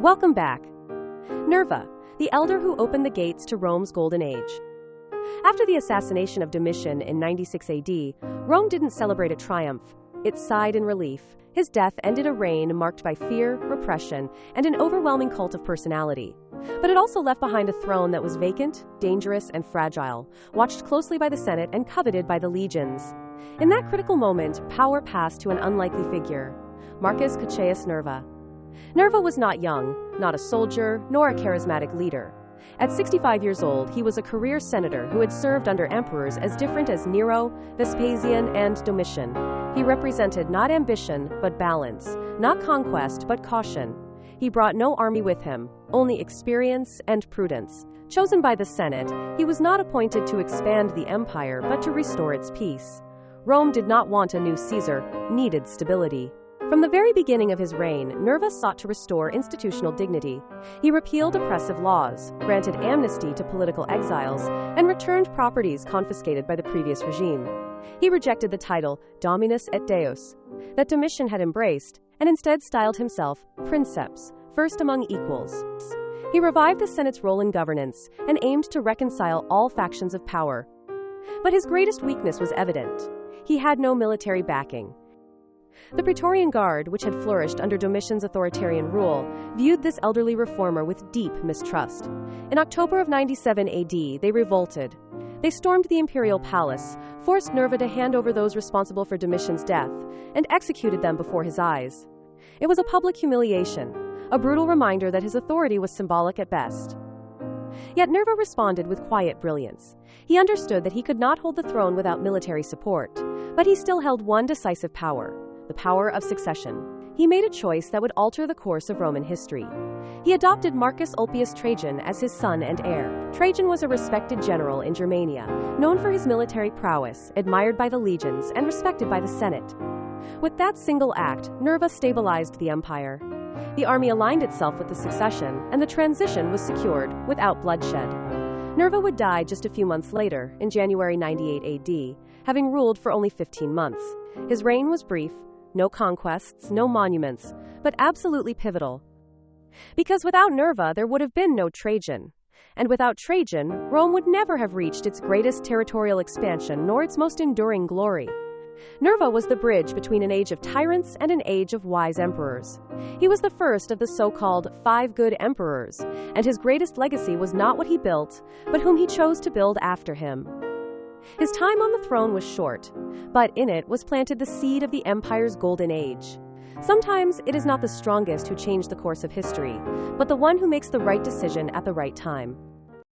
Welcome back. Nerva, the elder who opened the gates to Rome's golden age. After the assassination of Domitian in 96 AD, Rome didn't celebrate a triumph. It sighed in relief. His death ended a reign marked by fear, repression, and an overwhelming cult of personality. But it also left behind a throne that was vacant, dangerous, and fragile, watched closely by the Senate and coveted by the legions. In that critical moment, power passed to an unlikely figure, Marcus Cassius Nerva. Nerva was not young, not a soldier, nor a charismatic leader. At 65 years old, he was a career senator who had served under emperors as different as Nero, Vespasian, and Domitian. He represented not ambition, but balance, not conquest, but caution. He brought no army with him, only experience and prudence. Chosen by the Senate, he was not appointed to expand the empire, but to restore its peace. Rome did not want a new Caesar, needed stability. From the very beginning of his reign, Nerva sought to restore institutional dignity. He repealed oppressive laws, granted amnesty to political exiles, and returned properties confiscated by the previous regime. He rejected the title Dominus et Deus that Domitian had embraced, and instead styled himself Princeps, first among equals. He revived the Senate's role in governance and aimed to reconcile all factions of power. But his greatest weakness was evident. He had no military backing. The Praetorian Guard, which had flourished under Domitian's authoritarian rule, viewed this elderly reformer with deep mistrust. In October of 97 AD, they revolted. They stormed the imperial palace, forced Nerva to hand over those responsible for Domitian's death, and executed them before his eyes. It was a public humiliation, a brutal reminder that his authority was symbolic at best. Yet Nerva responded with quiet brilliance. He understood that he could not hold the throne without military support, but he still held one decisive power: the power of succession. He made a choice that would alter the course of Roman history. He adopted Marcus Ulpius Trajan as his son and heir. Trajan was a respected general in Germania, known for his military prowess, admired by the legions, and respected by the Senate. With that single act, Nerva stabilized the empire. The army aligned itself with the succession, and the transition was secured without bloodshed. Nerva would die just a few months later, in January 98 AD, having ruled for only 15 months. His reign was brief, no conquests, no monuments, but absolutely pivotal. Because without Nerva, there would have been no Trajan. And without Trajan, Rome would never have reached its greatest territorial expansion nor its most enduring glory. Nerva was the bridge between an age of tyrants and an age of wise emperors. He was the first of the so-called 5 good emperors, and his greatest legacy was not what he built, but whom he chose to build after him. His time on the throne was short, but in it was planted the seed of the empire's golden age. Sometimes it is not the strongest who change the course of history, but the one who makes the right decision at the right time.